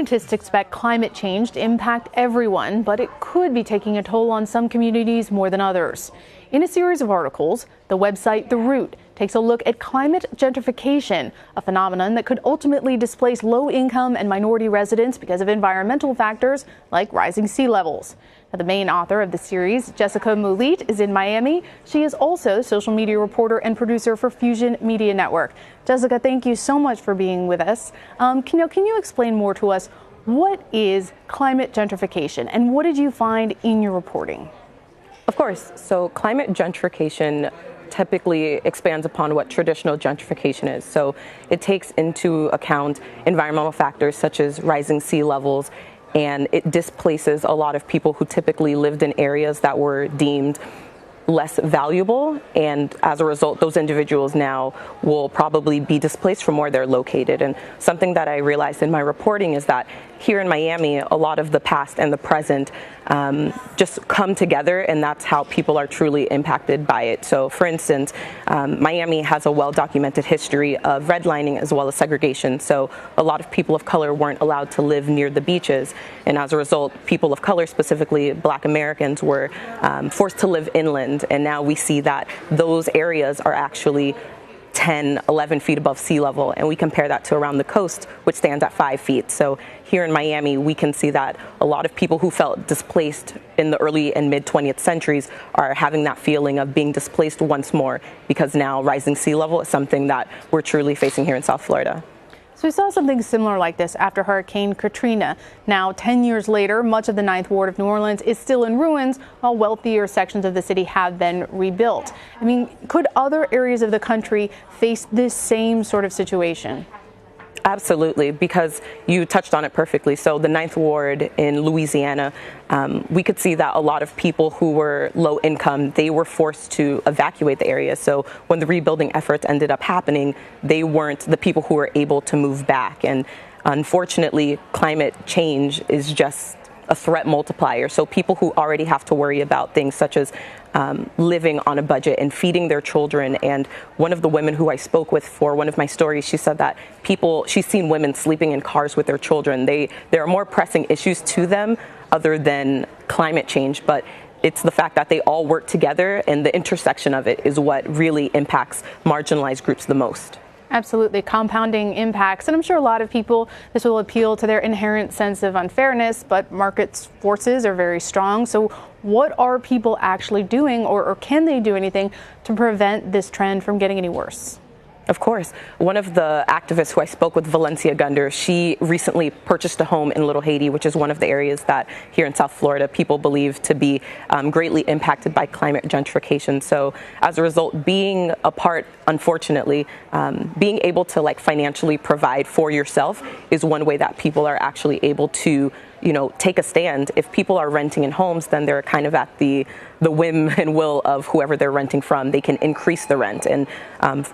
Scientists expect climate change to impact everyone, but it could be taking a toll on some communities more than others. In a series of articles, the website The Root takes a look at climate gentrification, a phenomenon that could ultimately displace low-income and minority residents because of environmental factors like rising sea levels. Now, the main author of the series, Jessica Moulite, is in Miami. She is also social media reporter and producer for Fusion Media Network. Jessica, thank you so much for being with us. Can you explain more to us what is climate gentrification and what did you find in your reporting? Of course. So climate gentrification typically expands upon what traditional gentrification is. So it takes into account environmental factors such as rising sea levels, and it displaces a lot of people who typically lived in areas that were deemed less valuable, and as a result those individuals now will probably be displaced from where they're located. And something that I realized in my reporting is that here in Miami, a lot of the past and the present just come together, and that's how people are truly impacted by it. So for instance, Miami has a well-documented history of redlining as well as segregation. So a lot of people of color weren't allowed to live near the beaches, and as a result, people of color, specifically Black Americans, were forced to live inland. And now we see that those areas are actually 10, 11 feet above sea level, and we compare that to around the coast, which stands at 5 feet. So here in Miami, we can see that a lot of people who felt displaced in the early and mid 20th centuries are having that feeling of being displaced once more, because now rising sea level is something that we're truly facing here in South Florida. So we saw something similar like this after Hurricane Katrina. Now, 10 years later, much of the Ninth Ward of New Orleans is still in ruins, while wealthier sections of the city have been rebuilt. I mean, could other areas of the country face this same sort of situation? Absolutely, because you touched on it perfectly. So the Ninth Ward in Louisiana, we could see that a lot of people who were low income, they were forced to evacuate the area. So when the rebuilding efforts ended up happening, they weren't the people who were able to move back. And unfortunately, climate change is just a threat multiplier. So people who already have to worry about things such as living on a budget and feeding their children. And one of the women who I spoke with for one of my stories, she said that she's seen women sleeping in cars with their children. There are more pressing issues to them other than climate change, but it's the fact that they all work together, and the intersection of it is what really impacts marginalized groups the most. Absolutely, compounding impacts. And I'm sure a lot of people, this will appeal to their inherent sense of unfairness, but market forces are very strong. So what are people actually doing, or can they do anything to prevent this trend from getting any worse? Of course. One of the activists who I spoke with, Valencia Gunder, she recently purchased a home in Little Haiti, which is one of the areas that here in South Florida people believe to be greatly impacted by climate gentrification. So as a result, being a part, unfortunately, being able to financially provide for yourself is one way that people are actually able to take a stand. If people are renting in homes, then they're kind of at the whim and will of whoever they're renting from. They can increase the rent. And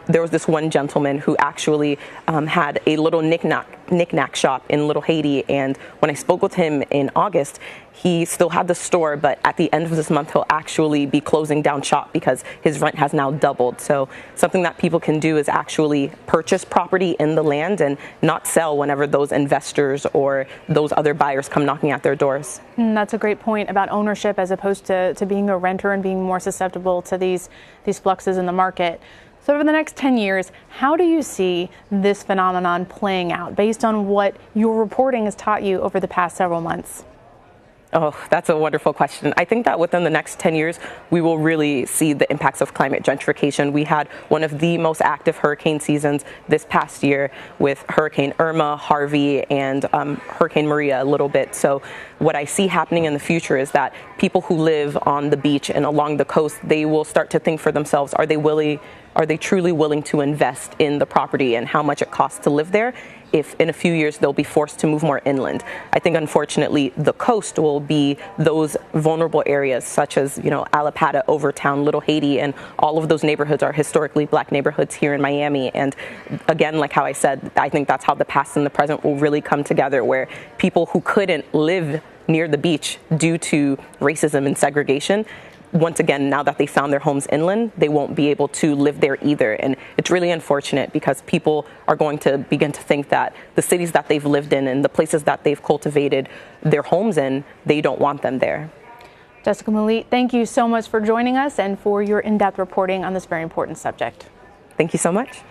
there was this one gentleman who actually had a little knick-knack shop in Little Haiti. And when I spoke with him in August, he still had the store, but at the end of this month, he'll actually be closing down shop because his rent has now doubled. So something that people can do is actually purchase property in the land and not sell whenever those investors or those other buyers come knocking at their doors. That's a great point about ownership as opposed to being a renter and being more susceptible to these fluxes in the market. So over the next 10 years, how do you see this phenomenon playing out based on what your reporting has taught you over the past several months? Oh, that's a wonderful question. I think that within the next 10 years, we will really see the impacts of climate gentrification. We had one of the most active hurricane seasons this past year with Hurricane Irma, Harvey, and Hurricane Maria a little bit. So what I see happening in the future is that people who live on the beach and along the coast, they will start to think for themselves, are they truly willing to invest in the property and how much it costs to live there if in a few years they'll be forced to move more inland? I think unfortunately the coast will be those vulnerable areas such as, Alapata, Overtown, Little Haiti, and all of those neighborhoods are historically Black neighborhoods here in Miami. And again, like how I said, I think that's how the past and the present will really come together, where people who couldn't live near the beach due to racism and segregation, once again, now that they found their homes inland, they won't be able to live there either. And it's really unfortunate because people are going to begin to think that the cities that they've lived in and the places that they've cultivated their homes in, they don't want them there. Jessica Moulite, thank you so much for joining us and for your in-depth reporting on this very important subject. Thank you so much.